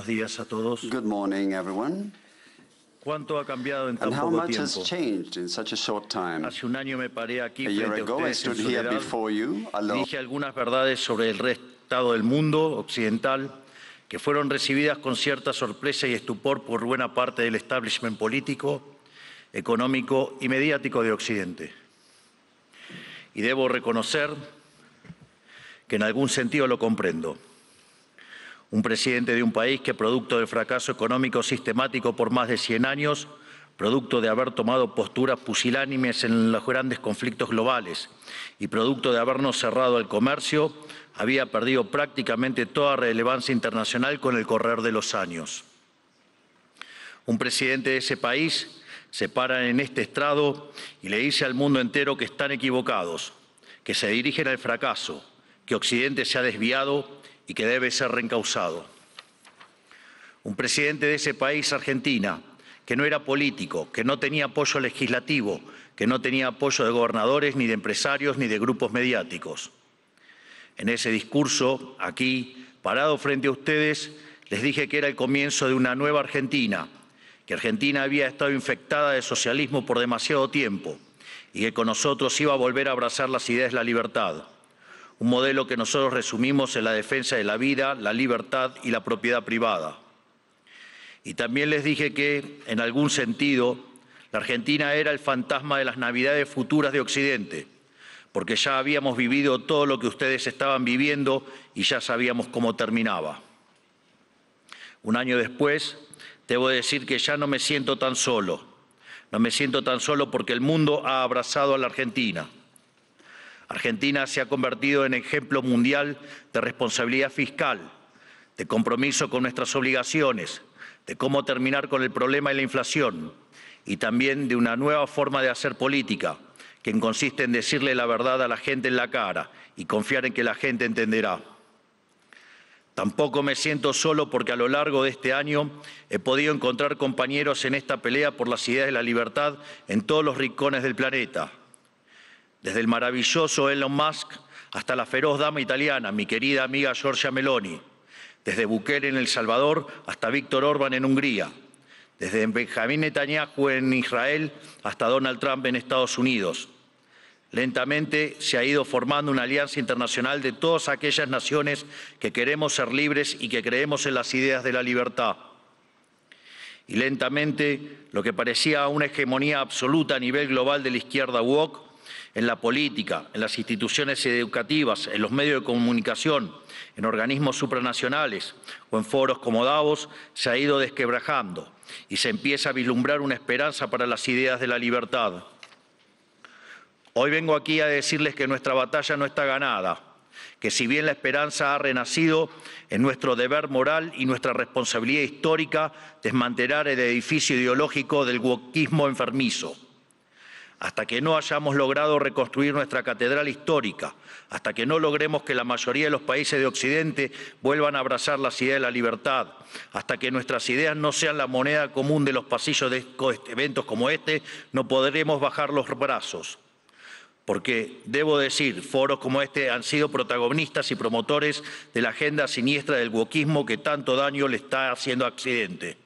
Buenos días a todos. Good morning, everyone. ¿Cuánto ha cambiado en tan And how poco much has tiempo? changed in such a short time? Hace un año me paré aquí A year frente a ago, I ustedes en stood here soledad before you, y alone, dije algunas verdades sobre el estado del mundo occidental que fueron recibidas con cierta sorpresa y estupor por buena parte del establishment político, económico y mediático de Occidente. Y debo reconocer que en algún sentido lo comprendo. Un presidente de un país que, producto del fracaso económico sistemático por más de 100 años, producto de haber tomado posturas pusilánimes en los grandes conflictos globales y producto de habernos cerrado el comercio, había perdido prácticamente toda relevancia internacional con el correr de los años. Un presidente de ese país se para en este estrado y le dice al mundo entero que están equivocados, que se dirigen al fracaso, que Occidente se ha desviado y que debe ser reencauzado. Un presidente de ese país, Argentina, que no era político, que no tenía apoyo legislativo, que no tenía apoyo de gobernadores, ni de empresarios, ni de grupos mediáticos. En ese discurso, aquí, parado frente a ustedes, les dije que era el comienzo de una nueva Argentina, que Argentina había estado infectada de socialismo por demasiado tiempo y que con nosotros iba a volver a abrazar las ideas de la libertad. Un modelo que nosotros resumimos en la defensa de la vida, la libertad y la propiedad privada. Y también les dije que, en algún sentido, la Argentina era el fantasma de las Navidades futuras de Occidente, porque ya habíamos vivido todo lo que ustedes estaban viviendo y ya sabíamos cómo terminaba. Un año después, debo decir que ya no me siento tan solo. No me siento tan solo porque el mundo ha abrazado a la Argentina. Argentina se ha convertido en ejemplo mundial de responsabilidad fiscal, de compromiso con nuestras obligaciones, de cómo terminar con el problema de la inflación y también de una nueva forma de hacer política, que consiste en decirle la verdad a la gente en la cara y confiar en que la gente entenderá. Tampoco me siento solo porque a lo largo de este año he podido encontrar compañeros en esta pelea por las ideas de la libertad en todos los rincones del planeta. Desde el maravilloso Elon Musk hasta la feroz dama italiana, mi querida amiga Giorgia Meloni. Desde Bukele en El Salvador hasta Víctor Orbán en Hungría. Desde Benjamín Netanyahu en Israel hasta Donald Trump en Estados Unidos. Lentamente se ha ido formando una alianza internacional de todas aquellas naciones que queremos ser libres y que creemos en las ideas de la libertad. Y lentamente lo que parecía una hegemonía absoluta a nivel global de la izquierda woke, en la política, en las instituciones educativas, en los medios de comunicación, en organismos supranacionales o en foros como Davos, se ha ido desquebrajando y se empieza a vislumbrar una esperanza para las ideas de la libertad. Hoy vengo aquí a decirles que nuestra batalla no está ganada, que si bien la esperanza ha renacido, es nuestro deber moral y nuestra responsabilidad histórica desmantelar el edificio ideológico del wokismo enfermizo. Hasta que no hayamos logrado reconstruir nuestra catedral histórica, hasta que no logremos que la mayoría de los países de Occidente vuelvan a abrazar las ideas de la libertad, hasta que nuestras ideas no sean la moneda común de los pasillos de eventos como este, no podremos bajar los brazos. Porque, debo decir, foros como este han sido protagonistas y promotores de la agenda siniestra del wokismo que tanto daño le está haciendo a Occidente.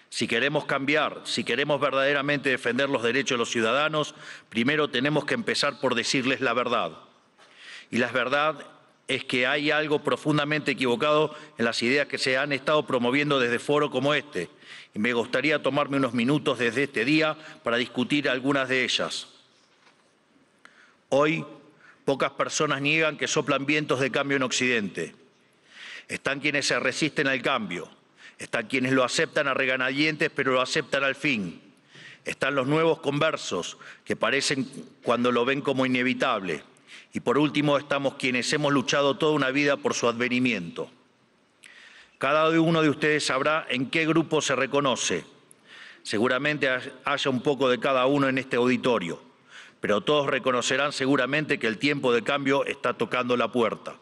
Si queremos cambiar, si queremos verdaderamente defender los derechos de los ciudadanos, primero tenemos que empezar por decirles la verdad. Y la verdad es que hay algo profundamente equivocado en las ideas que se han estado promoviendo desde foros como este. Y me gustaría tomarme unos minutos desde este día para discutir algunas de ellas. Hoy, pocas personas niegan que soplan vientos de cambio en Occidente. Están quienes se resisten al cambio. Están quienes lo aceptan a regañadientes, pero lo aceptan al fin. Están los nuevos conversos, que parecen cuando lo ven como inevitable. Y por último, estamos quienes hemos luchado toda una vida por su advenimiento. Cada uno de ustedes sabrá en qué grupo se reconoce. Seguramente haya un poco de cada uno en este auditorio, pero todos reconocerán seguramente que el tiempo de cambio está tocando la puerta.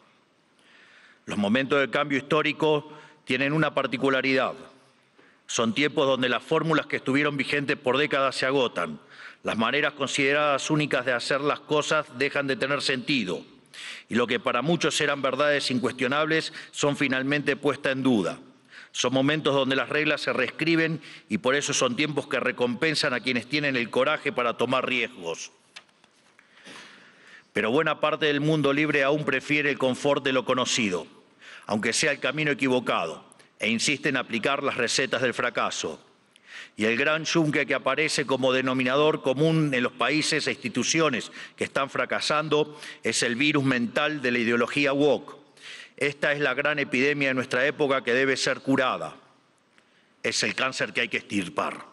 Los momentos de cambio histórico tienen una particularidad. Son tiempos donde las fórmulas que estuvieron vigentes por décadas se agotan. Las maneras consideradas únicas de hacer las cosas dejan de tener sentido. Y lo que para muchos eran verdades incuestionables son finalmente puestas en duda. Son momentos donde las reglas se reescriben y por eso son tiempos que recompensan a quienes tienen el coraje para tomar riesgos. Pero buena parte del mundo libre aún prefiere el confort de lo conocido, aunque sea el camino equivocado, e insiste en aplicar las recetas del fracaso. Y el gran yunque que aparece como denominador común en los países e instituciones que están fracasando es el virus mental de la ideología woke. Esta es la gran epidemia de nuestra época que debe ser curada. Es el cáncer que hay que extirpar.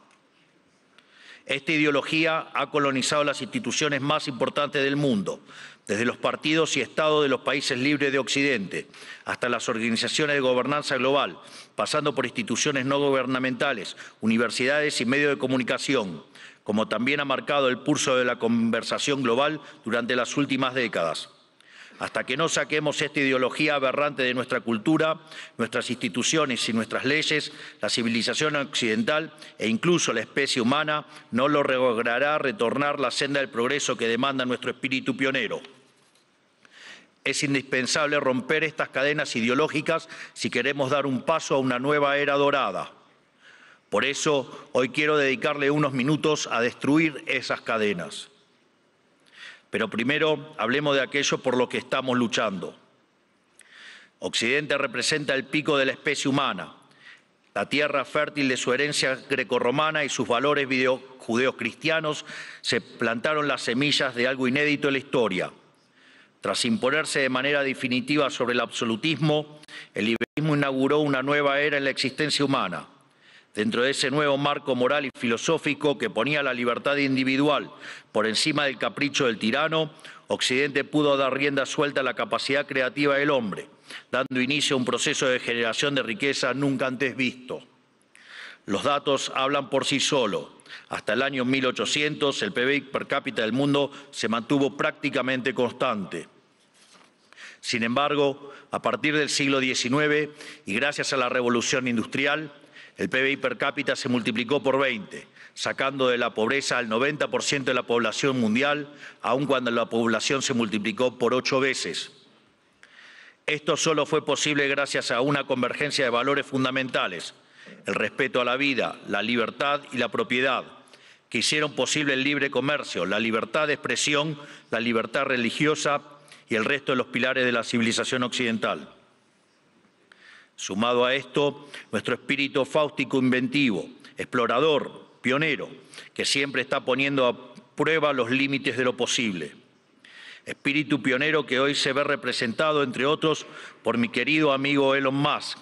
Esta ideología ha colonizado las instituciones más importantes del mundo, desde los partidos y estados de los países libres de Occidente, hasta las organizaciones de gobernanza global, pasando por instituciones no gubernamentales, universidades y medios de comunicación, como también ha marcado el pulso de la conversación global durante las últimas décadas. Hasta que no saquemos esta ideología aberrante de nuestra cultura, nuestras instituciones y nuestras leyes, la civilización occidental e incluso la especie humana no logrará retornar la senda del progreso que demanda nuestro espíritu pionero. Es indispensable romper estas cadenas ideológicas si queremos dar un paso a una nueva era dorada. Por eso, hoy quiero dedicarle unos minutos a destruir esas cadenas. Pero primero hablemos de aquello por lo que estamos luchando. Occidente representa el pico de la especie humana, la tierra fértil de su herencia grecorromana y sus valores judeocristianos se plantaron las semillas de algo inédito en la historia. Tras imponerse de manera definitiva sobre el absolutismo, el liberalismo inauguró una nueva era en la existencia humana. Dentro de ese nuevo marco moral y filosófico que ponía la libertad individual por encima del capricho del tirano, Occidente pudo dar rienda suelta a la capacidad creativa del hombre, dando inicio a un proceso de generación de riqueza nunca antes visto. Los datos hablan por sí solos. Hasta el año 1800, el PBI per cápita del mundo se mantuvo prácticamente constante. Sin embargo, a partir del siglo XIX y gracias a la revolución industrial, el PBI per cápita se multiplicó por 20, sacando de la pobreza al 90% de la población mundial, aun cuando la población se multiplicó por 8 veces. Esto solo fue posible gracias a una convergencia de valores fundamentales, el respeto a la vida, la libertad y la propiedad, que hicieron posible el libre comercio, la libertad de expresión, la libertad religiosa y el resto de los pilares de la civilización occidental. Sumado a esto, nuestro espíritu fáustico inventivo, explorador, pionero, que siempre está poniendo a prueba los límites de lo posible. Espíritu pionero que hoy se ve representado, entre otros, por mi querido amigo Elon Musk,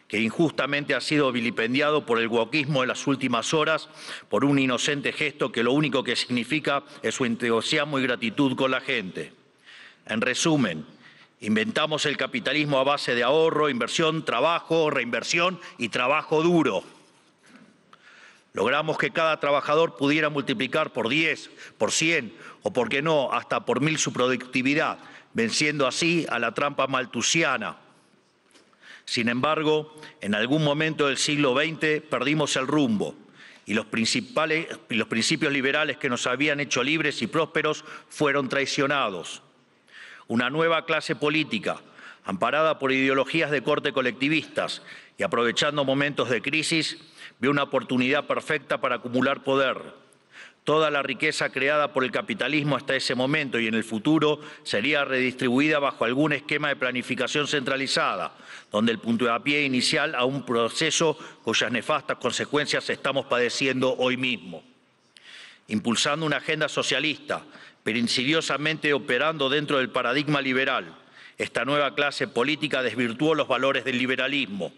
que injustamente ha sido vilipendiado por el wokismo de las últimas horas por un inocente gesto que lo único que significa es su entusiasmo y gratitud con la gente. En resumen, inventamos el capitalismo a base de ahorro, inversión, trabajo, reinversión y trabajo duro. Logramos que cada trabajador pudiera multiplicar por 10, por 100 o, por qué no, hasta por 1000 su productividad, venciendo así a la trampa malthusiana. Sin embargo, en algún momento del siglo XX perdimos el rumbo y los principios liberales que nos habían hecho libres y prósperos fueron traicionados. Una nueva clase política, amparada por ideologías de corte colectivistas y aprovechando momentos de crisis, vio una oportunidad perfecta para acumular poder. Toda la riqueza creada por el capitalismo hasta ese momento y en el futuro sería redistribuida bajo algún esquema de planificación centralizada, donde el puntapié inicial a un proceso cuyas nefastas consecuencias estamos padeciendo hoy mismo. Impulsando una agenda socialista, pero insidiosamente operando dentro del paradigma liberal, esta nueva clase política desvirtuó los valores del liberalismo.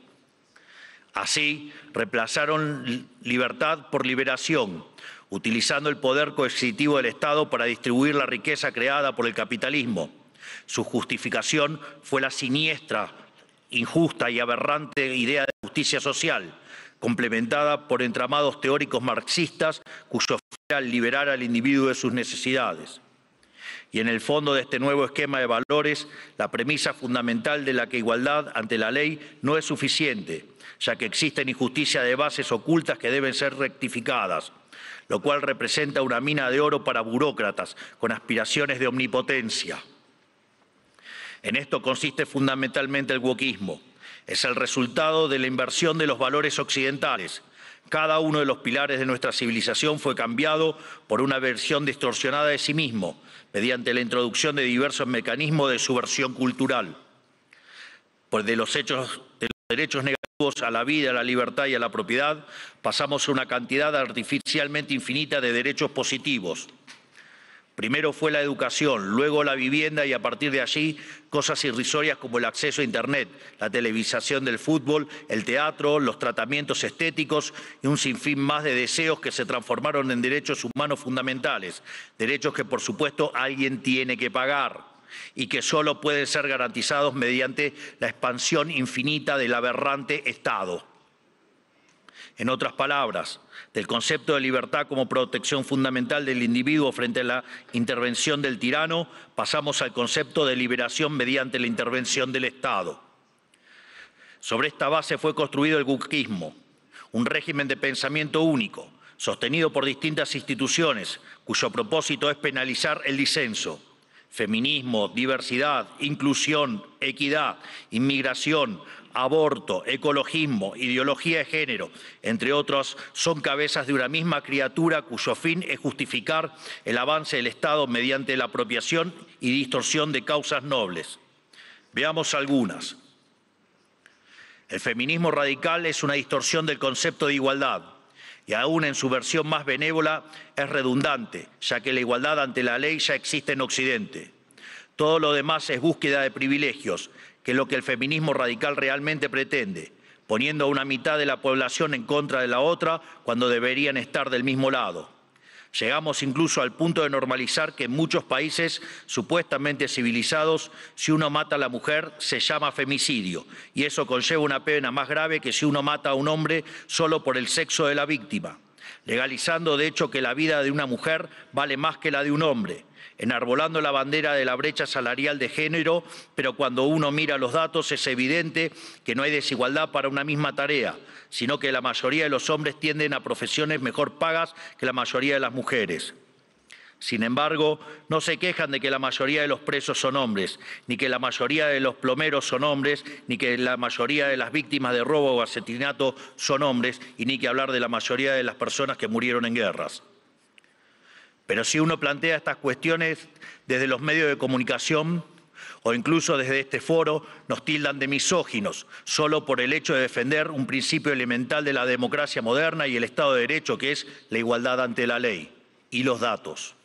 Así, reemplazaron libertad por liberación, utilizando el poder coercitivo del Estado para distribuir la riqueza creada por el capitalismo. Su justificación fue la siniestra, injusta y aberrante idea de justicia social, complementada por entramados teóricos marxistas cuyo fin era liberar al individuo de sus necesidades. Y en el fondo de este nuevo esquema de valores, la premisa fundamental de la que igualdad ante la ley no es suficiente, ya que existen injusticias de bases ocultas que deben ser rectificadas, lo cual representa una mina de oro para burócratas con aspiraciones de omnipotencia. En esto consiste fundamentalmente el wokismo, Es el resultado de la inversión de los valores occidentales. Cada uno de los pilares de nuestra civilización fue cambiado por una versión distorsionada de sí mismo, mediante la introducción de diversos mecanismos de subversión cultural. Pues de los derechos negativos a la vida, a la libertad y a la propiedad, pasamos a una cantidad artificialmente infinita de derechos positivos. Primero fue la educación, luego la vivienda y a partir de allí cosas irrisorias como el acceso a Internet, la televisación del fútbol, el teatro, los tratamientos estéticos y un sinfín más de deseos que se transformaron en derechos humanos fundamentales, derechos que por supuesto alguien tiene que pagar y que solo pueden ser garantizados mediante la expansión infinita del aberrante Estado. En otras palabras, del concepto de libertad como protección fundamental del individuo frente a la intervención del tirano, pasamos al concepto de liberación mediante la intervención del Estado. Sobre esta base fue construido el wokismo, un régimen de pensamiento único, sostenido por distintas instituciones, cuyo propósito es penalizar el disenso. Feminismo, diversidad, inclusión, equidad, inmigración, aborto, ecologismo, ideología de género, entre otros, son cabezas de una misma criatura cuyo fin es justificar el avance del Estado mediante la apropiación y distorsión de causas nobles. Veamos algunas. El feminismo radical es una distorsión del concepto de igualdad y aún en su versión más benévola es redundante, ya que la igualdad ante la ley ya existe en Occidente. Todo lo demás es búsqueda de privilegios, que es lo que el feminismo radical realmente pretende, poniendo a una mitad de la población en contra de la otra cuando deberían estar del mismo lado. Llegamos incluso al punto de normalizar que en muchos países supuestamente civilizados, si uno mata a la mujer, se llama femicidio, y eso conlleva una pena más grave que si uno mata a un hombre solo por el sexo de la víctima, legalizando de hecho que la vida de una mujer vale más que la de un hombre, enarbolando la bandera de la brecha salarial de género, pero cuando uno mira los datos es evidente que no hay desigualdad para una misma tarea, sino que la mayoría de los hombres tienden a profesiones mejor pagas que la mayoría de las mujeres. Sin embargo, no se quejan de que la mayoría de los presos son hombres, ni que la mayoría de los plomeros son hombres, ni que la mayoría de las víctimas de robo o asesinato son hombres, y ni que hablar de la mayoría de las personas que murieron en guerras. Pero si uno plantea estas cuestiones desde los medios de comunicación o incluso desde este foro, nos tildan de misóginos, solo por el hecho de defender un principio elemental de la democracia moderna y el Estado de Derecho, que es la igualdad ante la ley y los datos.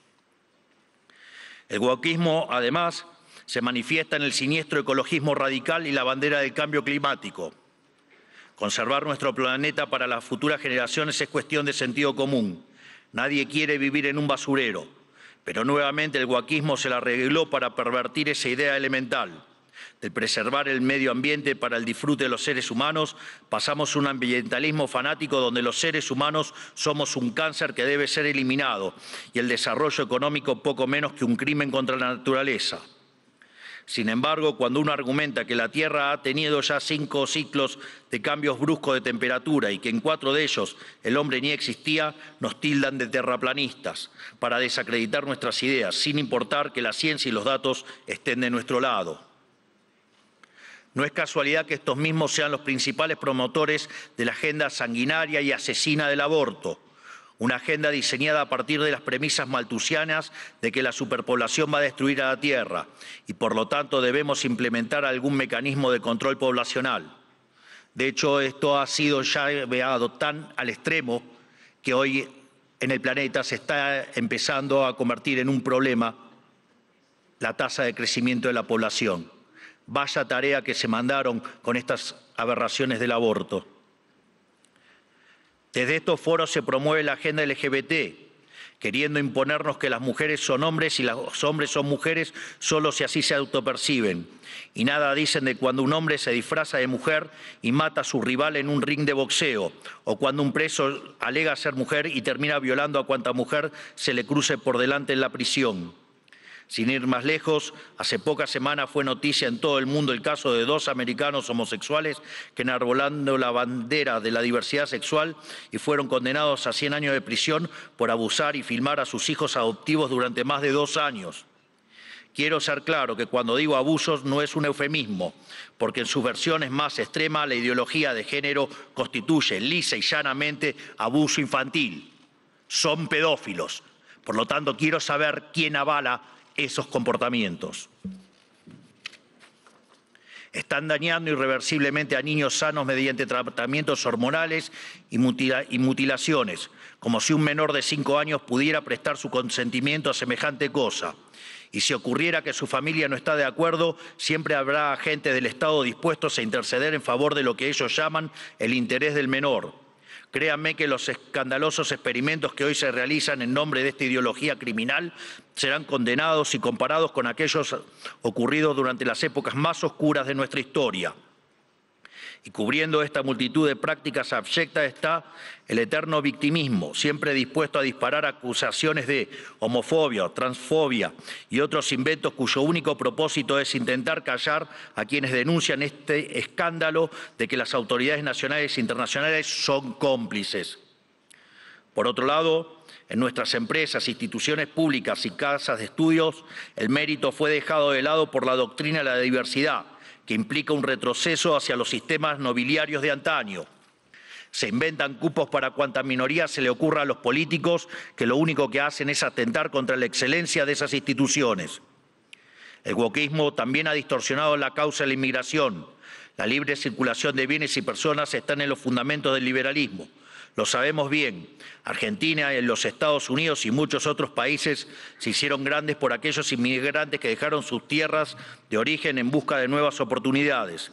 El wokismo, además, se manifiesta en el siniestro ecologismo radical y la bandera del cambio climático. Conservar nuestro planeta para las futuras generaciones es cuestión de sentido común. Nadie quiere vivir en un basurero, pero nuevamente el wokismo se la arregló para pervertir esa idea elemental. De preservar el medio ambiente para el disfrute de los seres humanos, pasamos a un ambientalismo fanático donde los seres humanos somos un cáncer que debe ser eliminado y el desarrollo económico poco menos que un crimen contra la naturaleza. Sin embargo, cuando uno argumenta que la Tierra ha tenido ya 5 ciclos de cambios bruscos de temperatura y que en 4 de ellos el hombre ni existía, nos tildan de terraplanistas para desacreditar nuestras ideas, sin importar que la ciencia y los datos estén de nuestro lado. No es casualidad que estos mismos sean los principales promotores de la agenda sanguinaria y asesina del aborto, una agenda diseñada a partir de las premisas malthusianas de que la superpoblación va a destruir a la Tierra y por lo tanto debemos implementar algún mecanismo de control poblacional. De hecho, esto ha sido ya llevado tan al extremo que hoy en el planeta se está empezando a convertir en un problema la tasa de crecimiento de la población. Vaya tarea que se mandaron con estas aberraciones del aborto. Desde estos foros se promueve la agenda LGBT, queriendo imponernos que las mujeres son hombres y los hombres son mujeres solo si así se autoperciben. Y nada dicen de cuando un hombre se disfraza de mujer y mata a su rival en un ring de boxeo, o cuando un preso alega ser mujer y termina violando a cuanta mujer se le cruce por delante en la prisión. Sin ir más lejos, hace pocas semanas fue noticia en todo el mundo el caso de 2 americanos homosexuales que enarbolando la bandera de la diversidad sexual y fueron condenados a 100 años de prisión por abusar y filmar a sus hijos adoptivos durante más de 2 años. Quiero ser claro que cuando digo abusos no es un eufemismo, porque en sus versiones más extremas la ideología de género constituye lisa y llanamente abuso infantil. Son pedófilos. Por lo tanto, quiero saber quién avala esos comportamientos. Están dañando irreversiblemente a niños sanos mediante tratamientos hormonales y mutilaciones, como si un menor de 5 años pudiera prestar su consentimiento a semejante cosa. Y si ocurriera que su familia no está de acuerdo, siempre habrá agentes del Estado dispuestos a interceder en favor de lo que ellos llaman el interés del menor. Créanme que los escandalosos experimentos que hoy se realizan en nombre de esta ideología criminal serán condenados y comparados con aquellos ocurridos durante las épocas más oscuras de nuestra historia. Y cubriendo esta multitud de prácticas abyectas está el eterno victimismo, siempre dispuesto a disparar acusaciones de homofobia, transfobia y otros inventos cuyo único propósito es intentar callar a quienes denuncian este escándalo de que las autoridades nacionales e internacionales son cómplices. Por otro lado, en nuestras empresas, instituciones públicas y casas de estudios, el mérito fue dejado de lado por la doctrina de la diversidad, que implica un retroceso hacia los sistemas nobiliarios de antaño. Se inventan cupos para cuanta minoría se le ocurra a los políticos, que lo único que hacen es atentar contra la excelencia de esas instituciones. El wokismo también ha distorsionado la causa de la inmigración. La libre circulación de bienes y personas están en los fundamentos del liberalismo. Lo sabemos bien. Argentina, los Estados Unidos y muchos otros países se hicieron grandes por aquellos inmigrantes que dejaron sus tierras de origen en busca de nuevas oportunidades.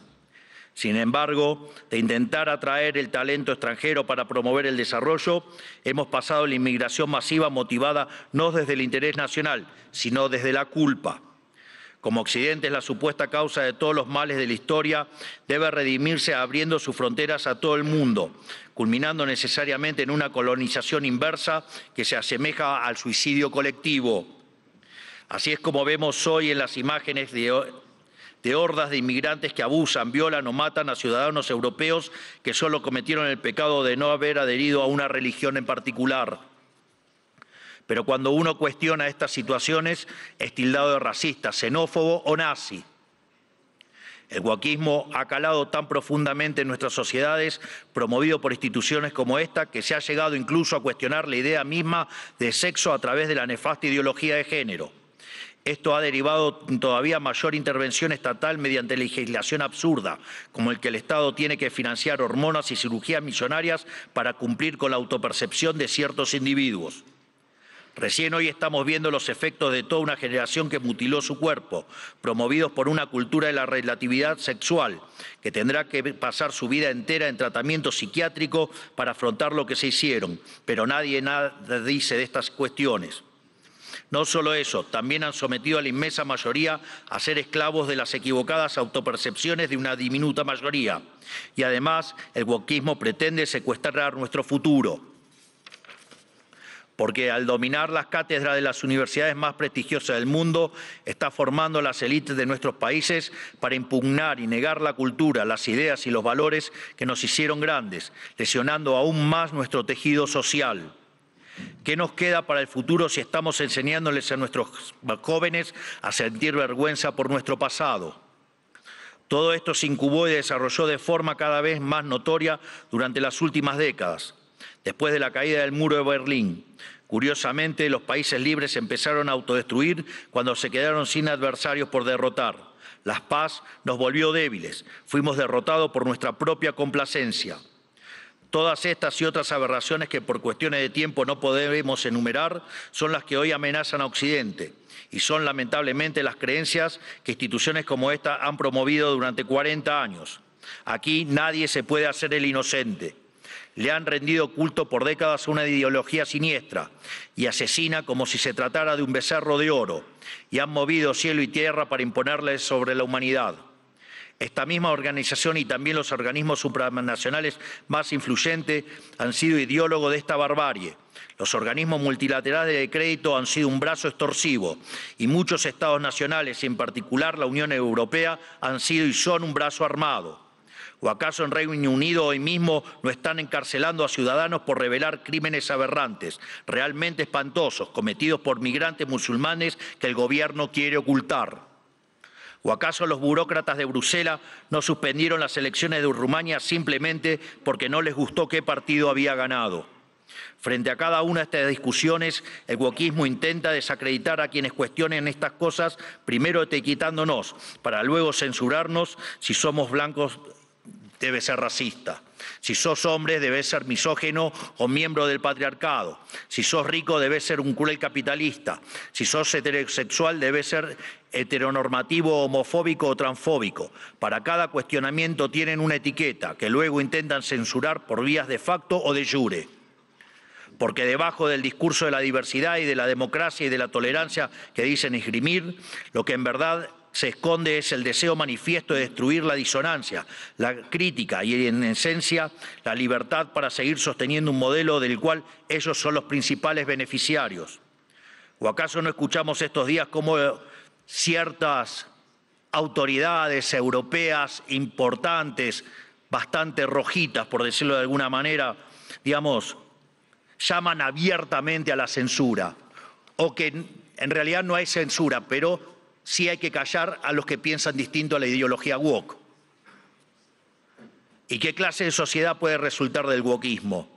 Sin embargo, de intentar atraer el talento extranjero para promover el desarrollo, hemos pasado la inmigración masiva motivada no desde el interés nacional, sino desde la culpa. Como Occidente es la supuesta causa de todos los males de la historia, debe redimirse abriendo sus fronteras a todo el mundo, culminando necesariamente en una colonización inversa que se asemeja al suicidio colectivo. Así es como vemos hoy en las imágenes de hordas de inmigrantes que abusan, violan o matan a ciudadanos europeos que solo cometieron el pecado de no haber adherido a una religión en particular. Pero cuando uno cuestiona estas situaciones, es tildado de racista, xenófobo o nazi. El wokismo ha calado tan profundamente en nuestras sociedades, promovido por instituciones como esta, que se ha llegado incluso a cuestionar la idea misma de sexo a través de la nefasta ideología de género. Esto ha derivado en todavía mayor intervención estatal mediante legislación absurda, como el que el Estado tiene que financiar hormonas y cirugías millonarias para cumplir con la autopercepción de ciertos individuos. Recién hoy estamos viendo los efectos de toda una generación que mutiló su cuerpo, promovidos por una cultura de la relatividad sexual, que tendrá que pasar su vida entera en tratamiento psiquiátrico para afrontar lo que se hicieron, pero nadie nada dice de estas cuestiones. No solo eso, también han sometido a la inmensa mayoría a ser esclavos de las equivocadas autopercepciones de una diminuta mayoría. Y además, el wokismo pretende secuestrar nuestro futuro, porque al dominar las cátedras de las universidades más prestigiosas del mundo, está formando las élites de nuestros países para impugnar y negar la cultura, las ideas y los valores que nos hicieron grandes, lesionando aún más nuestro tejido social. ¿Qué nos queda para el futuro si estamos enseñándoles a nuestros jóvenes a sentir vergüenza por nuestro pasado? Todo esto se incubó y desarrolló de forma cada vez más notoria durante las últimas décadas. Después de la caída del muro de Berlín, curiosamente, los países libres empezaron a autodestruir cuando se quedaron sin adversarios por derrotar. La paz nos volvió débiles, fuimos derrotados por nuestra propia complacencia. Todas estas y otras aberraciones que por cuestiones de tiempo no podemos enumerar son las que hoy amenazan a Occidente y son lamentablemente las creencias que instituciones como esta han promovido durante 40 años. Aquí nadie se puede hacer el inocente. Le han rendido culto por décadas a una ideología siniestra y asesina como si se tratara de un becerro de oro, y han movido cielo y tierra para imponerle sobre la humanidad. Esta misma organización y también los organismos supranacionales más influyentes han sido ideólogos de esta barbarie. Los organismos multilaterales de crédito han sido un brazo extorsivo y muchos estados nacionales, y en particular la Unión Europea, han sido y son un brazo armado. ¿O acaso en Reino Unido hoy mismo no están encarcelando a ciudadanos por revelar crímenes aberrantes, realmente espantosos, cometidos por migrantes musulmanes que el gobierno quiere ocultar? ¿O acaso los burócratas de Bruselas no suspendieron las elecciones de Rumania simplemente porque no les gustó qué partido había ganado? Frente a cada una de estas discusiones, el wokismo intenta desacreditar a quienes cuestionen estas cosas, primero etiquetándonos, para luego censurarnos. Si somos blancos, debe ser racista. Si sos hombre, debes ser misógino o miembro del patriarcado. Si sos rico, debes ser un cruel capitalista. Si sos heterosexual, debes ser heteronormativo, homofóbico o transfóbico. Para cada cuestionamiento tienen una etiqueta que luego intentan censurar por vías de facto o de jure. Porque debajo del discurso de la diversidad y de la democracia y de la tolerancia que dicen esgrimir, lo que en verdad se esconde es el deseo manifiesto de destruir la disonancia, la crítica y, en esencia, la libertad para seguir sosteniendo un modelo del cual ellos son los principales beneficiarios. ¿O acaso no escuchamos estos días cómo ciertas autoridades europeas importantes, bastante rojitas, por decirlo de alguna manera, digamos, llaman abiertamente a la censura? O que en realidad no hay censura, pero sí hay que callar a los que piensan distinto a la ideología woke. ¿Y qué clase de sociedad puede resultar del wokismo?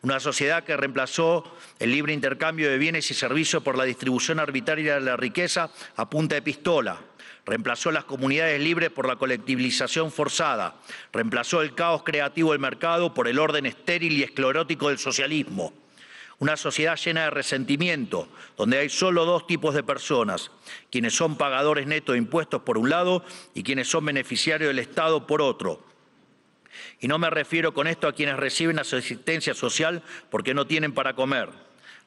Una sociedad que reemplazó el libre intercambio de bienes y servicios por la distribución arbitraria de la riqueza a punta de pistola. Reemplazó las comunidades libres por la colectivización forzada. Reemplazó el caos creativo del mercado por el orden estéril y esclerótico del socialismo. Una sociedad llena de resentimiento, donde hay solo dos tipos de personas, quienes son pagadores netos de impuestos por un lado y quienes son beneficiarios del Estado por otro. Y no me refiero con esto a quienes reciben asistencia social porque no tienen para comer.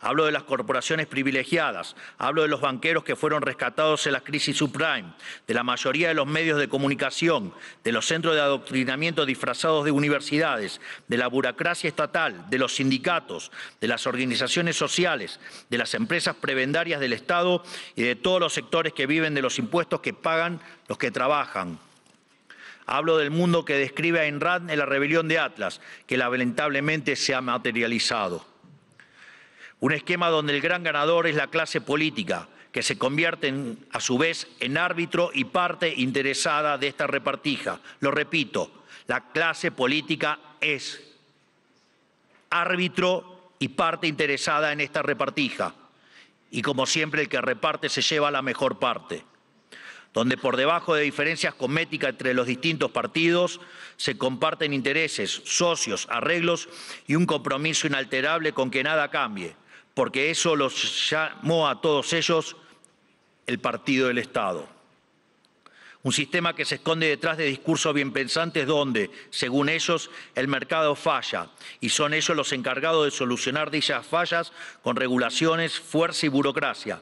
Hablo de las corporaciones privilegiadas, hablo de los banqueros que fueron rescatados en la crisis subprime, de la mayoría de los medios de comunicación, de los centros de adoctrinamiento disfrazados de universidades, de la burocracia estatal, de los sindicatos, de las organizaciones sociales, de las empresas prebendarias del Estado y de todos los sectores que viven de los impuestos que pagan los que trabajan. Hablo del mundo que describe Ayn Rand en La rebelión de Atlas, que lamentablemente se ha materializado. Un esquema donde el gran ganador es la clase política, que se convierte a su vez en árbitro y parte interesada de esta repartija. Lo repito, la clase política es árbitro y parte interesada en esta repartija. Y como siempre, el que reparte se lleva la mejor parte. Donde por debajo de diferencias cosméticas entre los distintos partidos se comparten intereses, socios, arreglos y un compromiso inalterable con que nada cambie, porque eso los llamó a todos ellos el partido del Estado. Un sistema que se esconde detrás de discursos bien pensantes donde, según ellos, el mercado falla y son ellos los encargados de solucionar dichas fallas con regulaciones, fuerza y burocracia.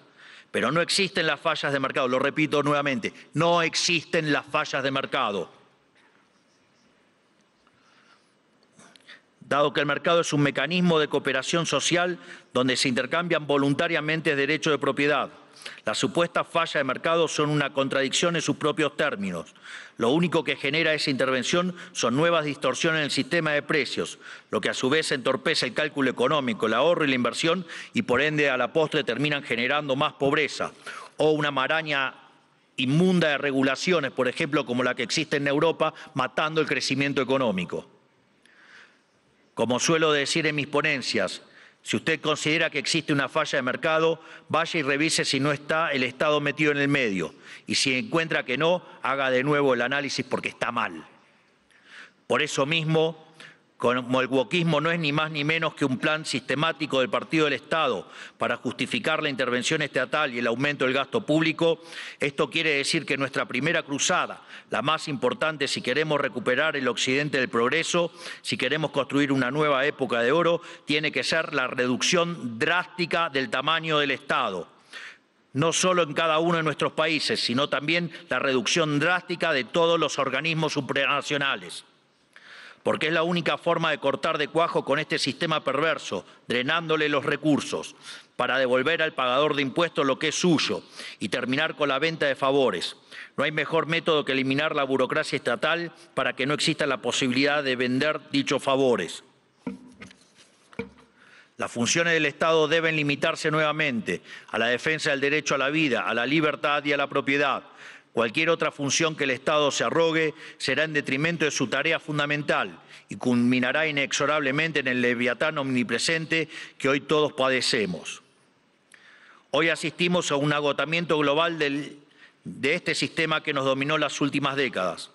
Pero no existen las fallas de mercado, lo repito nuevamente, no existen las fallas de mercado. Dado que el mercado es un mecanismo de cooperación social donde se intercambian voluntariamente derechos de propiedad. Las supuestas fallas de mercado son una contradicción en sus propios términos. Lo único que genera esa intervención son nuevas distorsiones en el sistema de precios, lo que a su vez entorpece el cálculo económico, el ahorro y la inversión y por ende a la postre terminan generando más pobreza o una maraña inmunda de regulaciones, por ejemplo, como la que existe en Europa, matando el crecimiento económico. Como suelo decir en mis ponencias, si usted considera que existe una falla de mercado, vaya y revise si no está el Estado metido en el medio. Y si encuentra que no, haga de nuevo el análisis porque está mal. Por eso mismo, como el wokismo no es ni más ni menos que un plan sistemático del partido del Estado para justificar la intervención estatal y el aumento del gasto público, esto quiere decir que nuestra primera cruzada, la más importante si queremos recuperar el occidente del progreso, si queremos construir una nueva época de oro, tiene que ser la reducción drástica del tamaño del Estado. No solo en cada uno de nuestros países, sino también la reducción drástica de todos los organismos supranacionales. porque es la única forma de cortar de cuajo con este sistema perverso, drenándole los recursos, para devolver al pagador de impuestos lo que es suyo y terminar con la venta de favores. No hay mejor método que eliminar la burocracia estatal para que no exista la posibilidad de vender dichos favores. Las funciones del Estado deben limitarse nuevamente a la defensa del derecho a la vida, a la libertad y a la propiedad. Cualquier otra función que el Estado se arrogue será en detrimento de su tarea fundamental y culminará inexorablemente en el leviatán omnipresente que hoy todos padecemos. Hoy asistimos a un agotamiento global de este sistema que nos dominó las últimas décadas.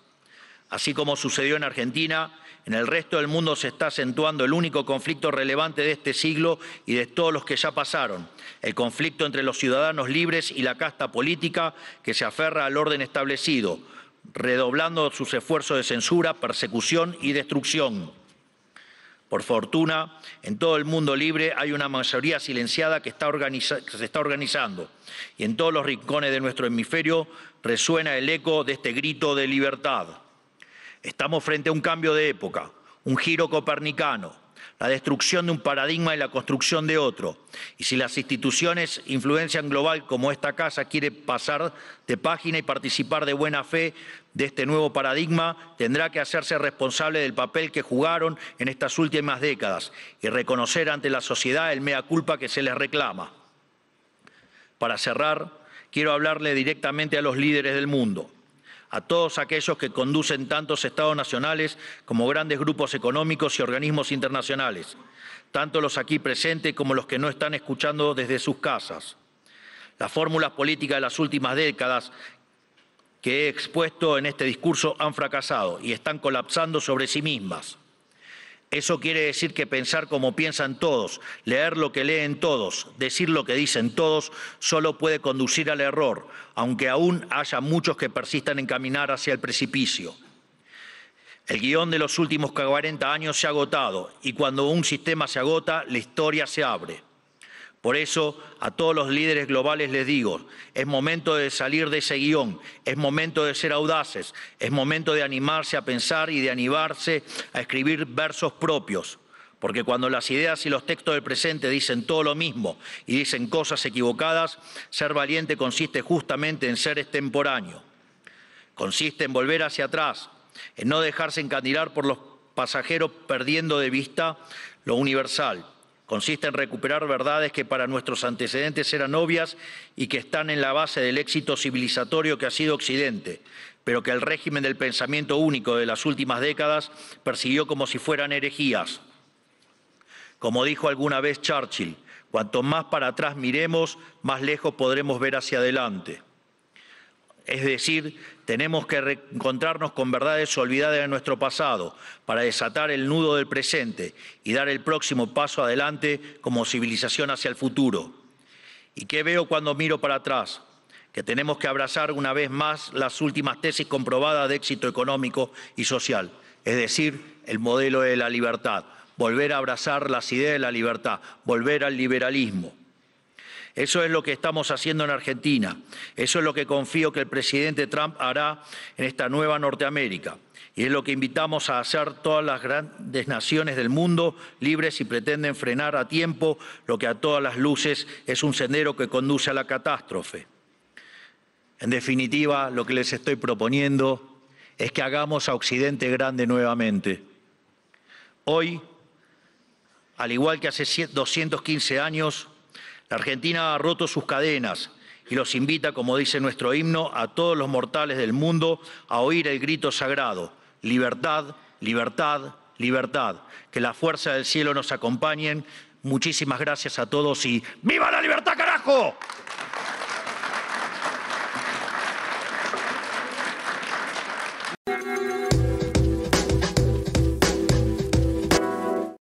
Así como sucedió en Argentina, en el resto del mundo se está acentuando el único conflicto relevante de este siglo y de todos los que ya pasaron, el conflicto entre los ciudadanos libres y la casta política que se aferra al orden establecido, redoblando sus esfuerzos de censura, persecución y destrucción. Por fortuna, en todo el mundo libre hay una mayoría silenciada que se está organizando y en todos los rincones de nuestro hemisferio resuena el eco de este grito de libertad. Estamos frente a un cambio de época, un giro copernicano, la destrucción de un paradigma y la construcción de otro. Y si las instituciones influencian global como esta casa quiere pasar de página y participar de buena fe de este nuevo paradigma, tendrá que hacerse responsable del papel que jugaron en estas últimas décadas y reconocer ante la sociedad el mea culpa que se les reclama. Para cerrar, quiero hablarle directamente a los líderes del mundo, a todos aquellos que conducen tantos estados nacionales como grandes grupos económicos y organismos internacionales, tanto los aquí presentes como los que no están escuchando desde sus casas. Las fórmulas políticas de las últimas décadas que he expuesto en este discurso han fracasado y están colapsando sobre sí mismas. Eso quiere decir que pensar como piensan todos, leer lo que leen todos, decir lo que dicen todos, solo puede conducir al error, aunque aún haya muchos que persistan en caminar hacia el precipicio. El guión de los últimos 40 años se ha agotado y cuando un sistema se agota, la historia se abre. Por eso, a todos los líderes globales les digo, es momento de salir de ese guión, es momento de ser audaces, es momento de animarse a pensar y de animarse a escribir versos propios. Porque cuando las ideas y los textos del presente dicen todo lo mismo y dicen cosas equivocadas, ser valiente consiste justamente en ser extemporáneo. Consiste en volver hacia atrás, en no dejarse encandilar por los pasajeros perdiendo de vista lo universal. Consiste en recuperar verdades que para nuestros antecedentes eran obvias y que están en la base del éxito civilizatorio que ha sido Occidente, pero que el régimen del pensamiento único de las últimas décadas persiguió como si fueran herejías. Como dijo alguna vez Churchill, cuanto más para atrás miremos, más lejos podremos ver hacia adelante. Es decir, tenemos que reencontrarnos con verdades olvidadas de nuestro pasado para desatar el nudo del presente y dar el próximo paso adelante como civilización hacia el futuro. ¿Y qué veo cuando miro para atrás? Que tenemos que abrazar una vez más las últimas tesis comprobadas de éxito económico y social, es decir, el modelo de la libertad, volver a abrazar las ideas de la libertad, volver al liberalismo. Eso es lo que estamos haciendo en Argentina. Eso es lo que confío que el presidente Trump hará en esta nueva Norteamérica. Y es lo que invitamos a hacer todas las grandes naciones del mundo libres si pretenden frenar a tiempo lo que a todas las luces es un sendero que conduce a la catástrofe. En definitiva, lo que les estoy proponiendo es que hagamos a Occidente grande nuevamente. Hoy, al igual que hace 215 años, la Argentina ha roto sus cadenas y los invita, como dice nuestro himno, a todos los mortales del mundo a oír el grito sagrado: libertad, libertad, libertad. Que la fuerza del cielo nos acompañen. Muchísimas gracias a todos y ¡viva la libertad, carajo!